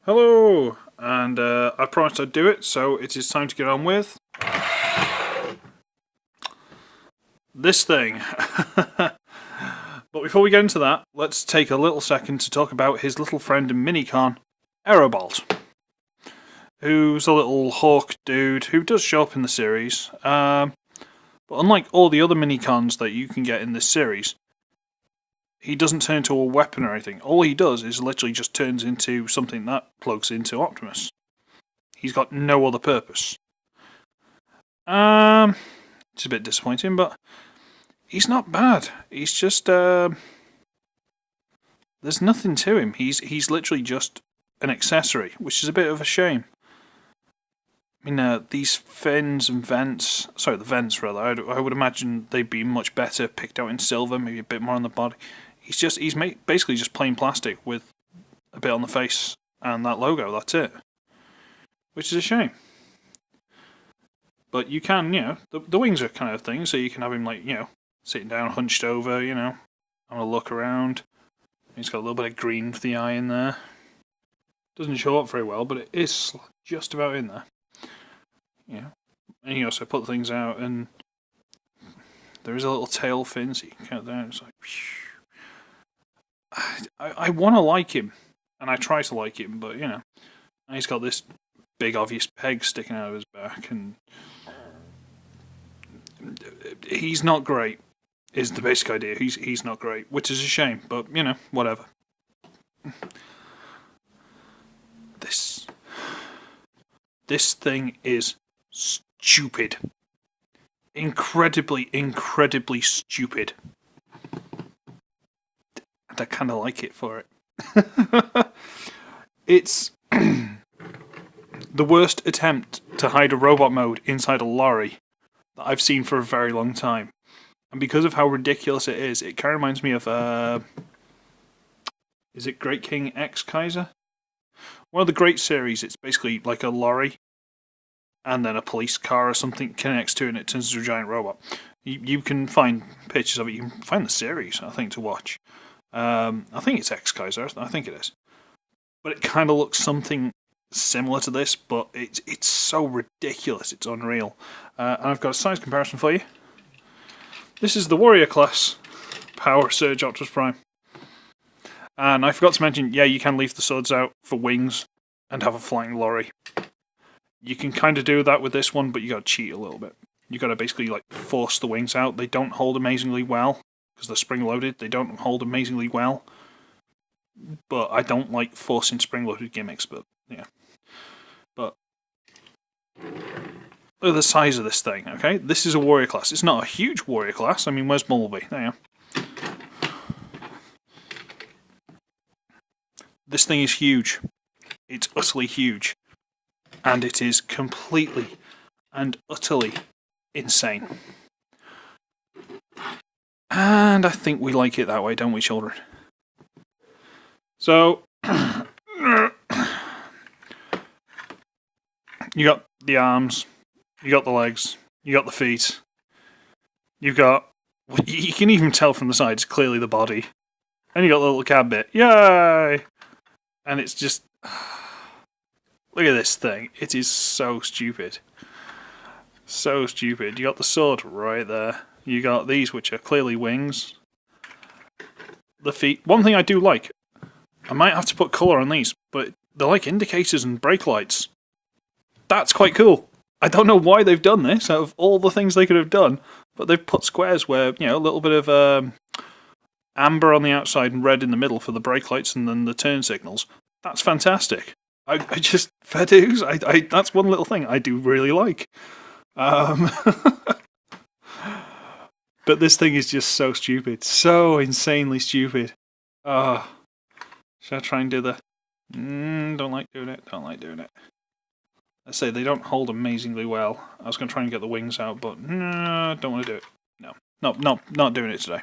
Hello, and I promised I'd do it, so it is time to get on with this thing. But before we get into that, let's take a little second to talk about his little friend and minicon, Aerobolt, who's a little hawk dude who does show up in the series. But unlike all the other minicons that you can get in this series, he doesn't turn into a weapon or anything. All he does is literally just turns into something that plugs into Optimus. He's got no other purpose. It's a bit disappointing, but he's not bad. He's just there's nothing to him. He's literally just an accessory, which is a bit of a shame. I mean, these fins and vents, the vents rather, I would imagine they'd be much better picked out in silver, maybe a bit more on the body. He's basically just plain plastic with a bit on the face and that logo, that's it. Which is a shame. But you can, the wings are kind of thing, so you can have him like, sitting down, hunched over, having a look around. He's got a little bit of green for the eye in there. Doesn't show up very well, but it is just about in there. And you also put things out, and there is a little tail fin, so you can count down. It's like, I want to like him, and I try to like him, but and he's got this big obvious peg sticking out of his back, and he's not great. Is the basic idea. He's not great, which is a shame, but whatever. This thing is stupid. Incredibly stupid. And I kind of like it for it. It's the worst attempt to hide a robot mode inside a lorry that I've seen for a very long time. And because of how ridiculous it kind of reminds me of, is it Great King X Kaiser? One of the Great series, it's basically like a lorry, and then a police car or something connects to it, and it turns into a giant robot. You can find pictures of it, you can find the series, I think, to watch. I think it's X Kaiser, I think it is. But it kind of looks something similar to this, but it's so ridiculous, it's unreal. And I've got a size comparison for you. This is the Warrior class Power Surge Optimus Prime. And I forgot to mention, you can leave the swords out for wings and have a flying lorry. You can kind of do that with this one, but you got to cheat a little bit. You got to basically force the wings out. They don't hold amazingly well because they're spring-loaded. They don't hold amazingly well. But I don't like forcing spring-loaded gimmicks. But yeah, but look at the size of this thing. Okay, this is a warrior class. It's not a huge warrior class. I mean, where's Bumblebee? There you are. This thing is huge. It's utterly huge. And it is completely and utterly insane. And I think we like it that way, don't we, children? So, you got the arms, you got the legs, you got the feet, you can even tell from the sides, clearly the body. And you got the little cab bit. Yay! And it's just... Look at this thing. It is so stupid. So stupid. You got the sword right there. You got these, which are clearly wings. The feet. One thing I do like, I might have to put colour on these, but they're like indicators and brake lights. That's quite cool. I don't know why they've done this, out of all the things they could have done, but they've put squares where, a little bit of amber on the outside and red in the middle for the brake lights and then the turn signals. That's fantastic. I just, fair dues, that's one little thing I do really like. But this thing is just so stupid. So insanely stupid. Should I try and do the... don't like doing it. Let's say they don't hold amazingly well. I was going to try and get the wings out, but no, don't want to do it. No, not doing it today.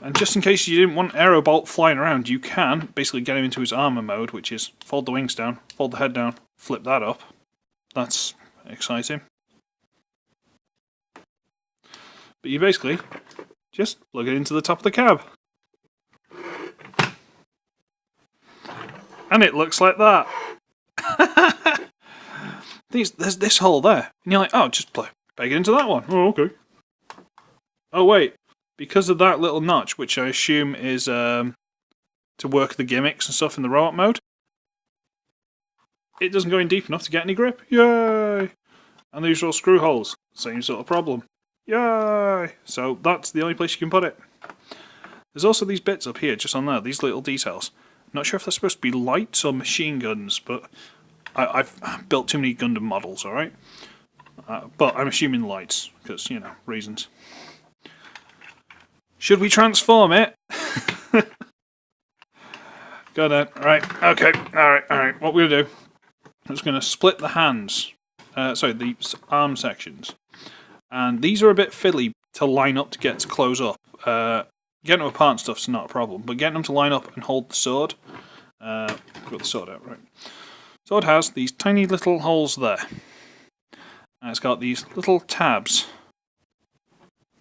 And just in case you didn't want Aerobolt flying around, you can basically get him into his armor mode, which is fold the wings down, fold the head down, flip that up. That's exciting. But you basically just plug it into the top of the cab. And it looks like that. There's this hole there. And you're like, oh, just peg it into that one. Oh, okay. Oh, wait. Because of that little notch, which I assume is to work the gimmicks and stuff in the robot mode, it doesn't go in deep enough to get any grip. Yay! And the usual screw holes. Same sort of problem. Yay! So that's the only place you can put it. There's also these bits up here, just on there, these little details. Not sure if they're supposed to be lights or machine guns, but I've built too many Gundam models, alright? But I'm assuming lights, because, you know, reasons. Should we transform it? Go then. Right, okay, alright. What we're going to do is going to split the hands. The arm sections. And these are a bit fiddly to line up to get to close up. Getting them apart and stuff's not a problem, but getting them to line up and hold the sword. Got the sword out, right. Sword has these tiny little holes there. And it's got these little tabs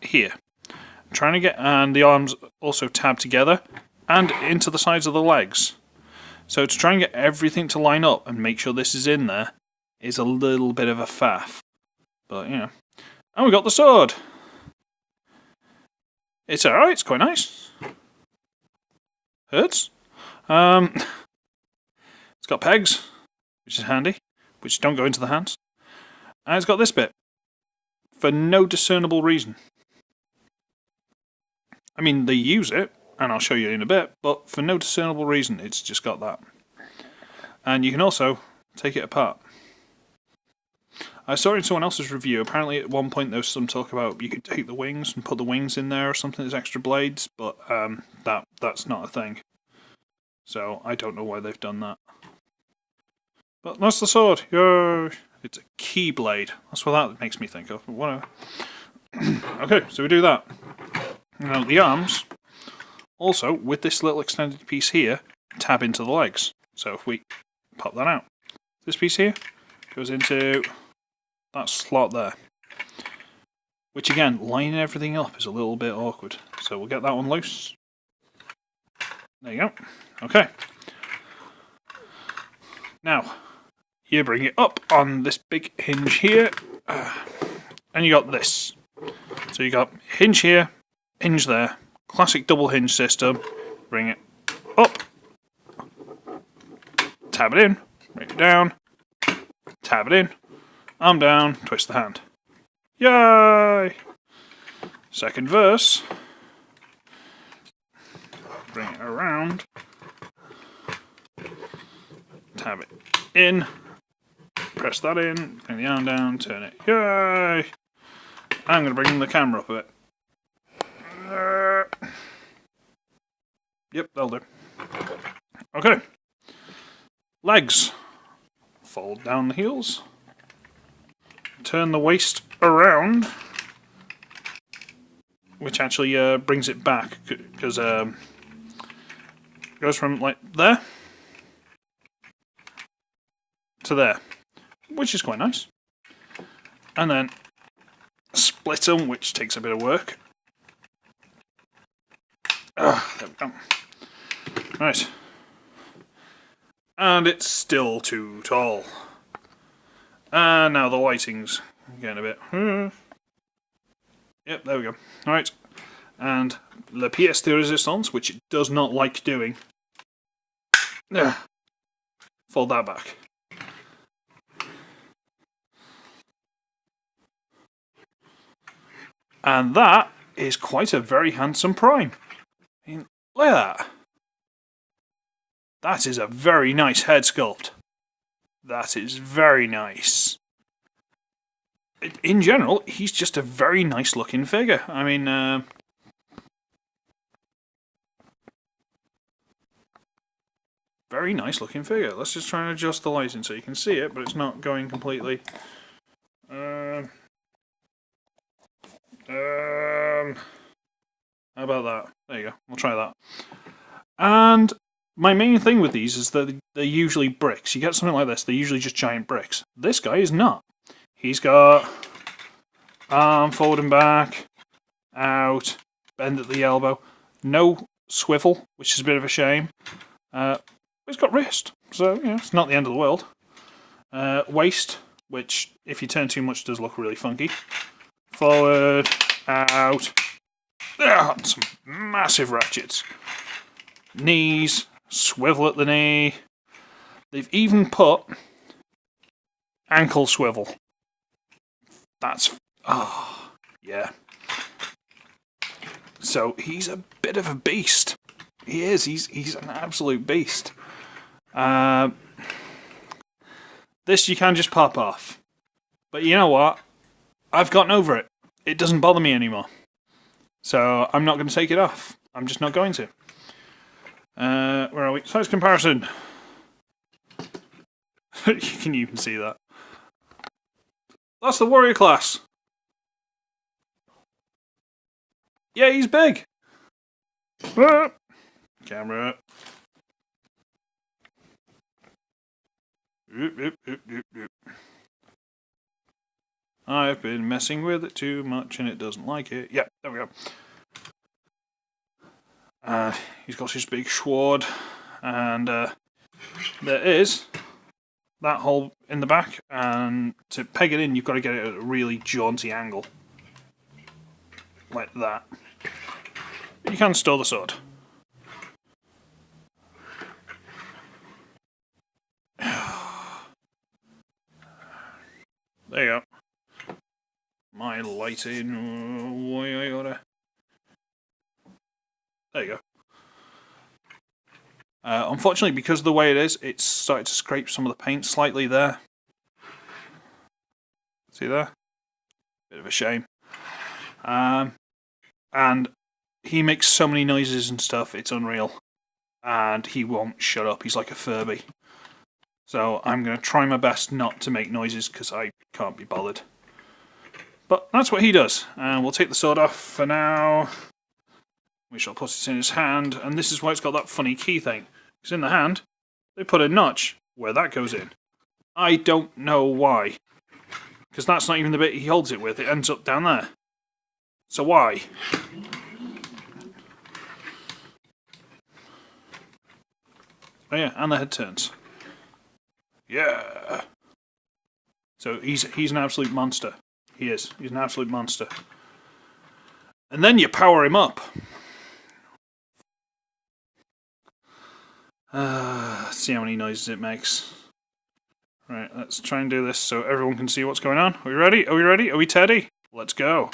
here. I'm trying to get, and the arms also tab together and into the sides of the legs. So to try and get everything to line up and make sure this is in there is a little bit of a faff. But, you know. And we got the sword! It's alright, it's quite nice. Hurts. It's got pegs, which is handy, which don't go into the hands. And it's got this bit, for no discernible reason. I mean, they use it, and I'll show you in a bit, but for no discernible reason, it's just got that. And you can also take it apart. I saw it in someone else's review. Apparently at one point there was some talk about you could take the wings and put the wings in there or something as extra blades, but that's not a thing. So I don't know why they've done that. But that's the sword. Yay! It's a key blade. That's what that makes me think of. But whatever. Okay, so we do that. Now the arms, also with this little extended piece here, tab into the legs. So if we pop that out, this piece here goes into that slot there. Which again, lining everything up is a little bit awkward. So we'll get that one loose. There you go. Okay. Now, you bring it up on this big hinge here. And you got this. So you got hinge here, hinge there. Classic double hinge system. Bring it up. Tab it in. Bring it down. Tab it in. Arm down, twist the hand. Yay! Second verse. Bring it around. Tab it in. Press that in. Bring the arm down, turn it. Yay! I'm going to bring the camera up a bit. Yep, that'll do. Okay. Legs. Fold down the heels. Turn the waist around, which actually brings it back, because it goes from like there to there, which is quite nice. And then split them, which takes a bit of work. There we go. Right. And it's still too tall. And now the lighting's getting a bit... Yep, there we go. Alright. And the pièce de résistance, which it does not like doing. Fold that back. And that is quite a very handsome prime. I mean, look at that. That is a very nice head sculpt. That is very nice. In general, he's just a very nice looking figure. I mean, very nice looking figure. Let's just try and adjust the lighting so you can see it, but it's not going completely. How about that? There you go. We'll try that. And my main thing with these is that they're usually bricks. You get something like this, they're usually just giant bricks. This guy is not. He's got arm forward and back, out, bend at the elbow. No swivel, which is a bit of a shame. But He's got wrist, so it's not the end of the world. Waist, which if you turn too much does look really funky. Forward, out. Some massive ratchets. Knees, swivel at the knee. They've even put ankle swivel. That's... yeah. So he's a bit of a beast. He is. He's an absolute beast. This you can just pop off. But you know what? I've gotten over it. It doesn't bother me anymore. So I'm not going to take it off. I'm just not going to. Where are we? Size comparison. You can even see that. That's the warrior class. Yeah, he's big. Camera. I've been messing with it too much and it doesn't like it. Yeah, there we go. He's got his big sword, and there is that hole in the back, and to peg it in you've got to get it at a really jaunty angle. Like that. You can store the sword. There you go. My lighting. There you go. Unfortunately, because of the way it is, it's started to scrape some of the paint slightly there. See there? Bit of a shame. And he makes so many noises and stuff, it's unreal. And he won't shut up, he's like a Furby. So I'm going to try my best not to make noises because I can't be bothered. But that's what he does. And we'll take the sword off for now. We shall put it in his hand. And this is why it's got that funny key thing. Because in the hand, they put a notch where that goes in. I don't know why. Because that's not even the bit he holds it with. It ends up down there. So why? Oh yeah, and the head turns. Yeah. So he's an absolute monster. He is. He's an absolute monster. And then you power him up. Let's see how many noises it makes. Right, let's try and do this so everyone can see what's going on. Are we ready? Are we ready? Are we Teddy? Let's go.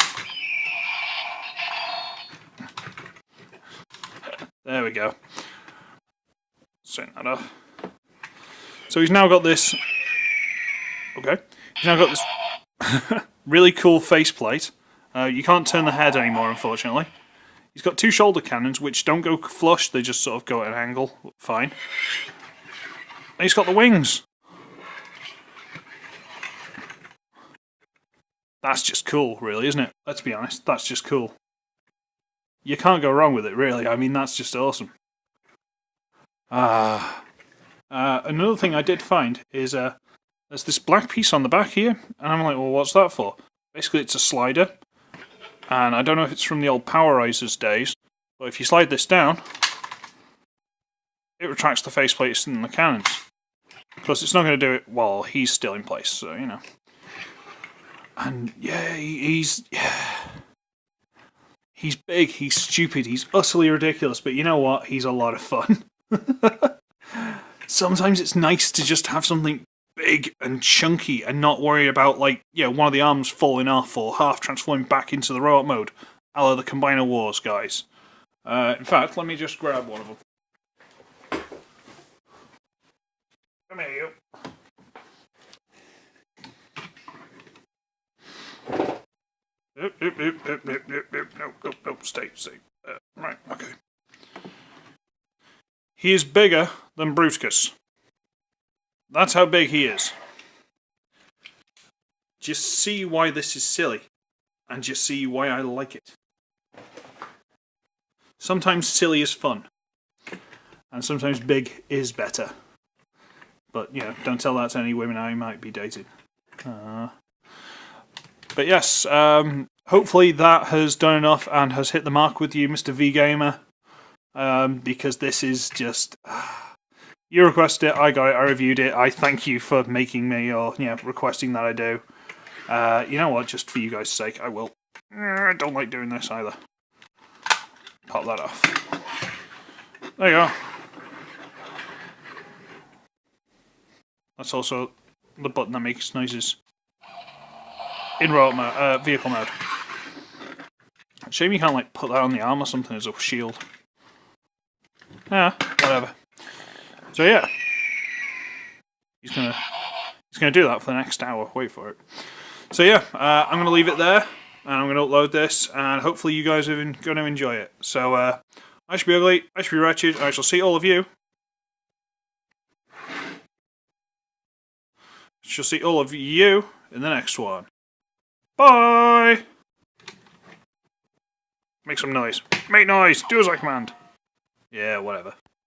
There we go. Turn that off. So he's now got this... Okay. He's now got this really cool faceplate. You can't turn the head anymore, unfortunately. He's got two shoulder cannons, which don't go flush, they just sort of go at an angle. Fine. And he's got the wings. That's just cool, really, isn't it? Let's be honest, that's just cool. You can't go wrong with it, really. I mean, that's just awesome. Another thing I did find is there's this black piece on the back here, and I'm like, well, what's that for? Basically, it's a slider, and I don't know if it's from the old Power Risers days, but if you slide this down, it retracts the faceplates and the cannons. Of course, it's not going to do it while he's still in place, so, you know. And, yeah, he's big, he's stupid, he's utterly ridiculous, but you know what? He's a lot of fun. Sometimes it's nice to just have something big and chunky and not worry about, like, one of the arms falling off or half transforming back into the robot mode, a la the Combiner Wars guys. In fact, let me just grab one of them. Come here, you. No, stay. Right, okay. He is bigger than Bruticus. That's how big he is. Just see why this is silly. And just see why I like it. Sometimes silly is fun. And sometimes big is better. But, don't tell that to any women I might be dating. But yes, hopefully that has done enough and has hit the mark with you, Mr. V Gamer. Because this is just... You requested it, I got it, I reviewed it. I thank you for making me, or requesting that I do. You know what? Just for you guys' sake, I will. I don't like doing this either. Pop that off. There you go. That's also the button that makes noises in robot mode, vehicle mode. Shame you can't like put that on the arm or something as a shield. Whatever. So yeah, he's gonna do that for the next hour. Wait for it. So yeah, I'm gonna leave it there, and I'm gonna upload this, and hopefully you guys are gonna enjoy it. So I should be ugly, I should be wretched, and I shall see all of you. Shall see all of you in the next one. Bye! Make some noise. Make noise! Do as I command. Yeah, whatever.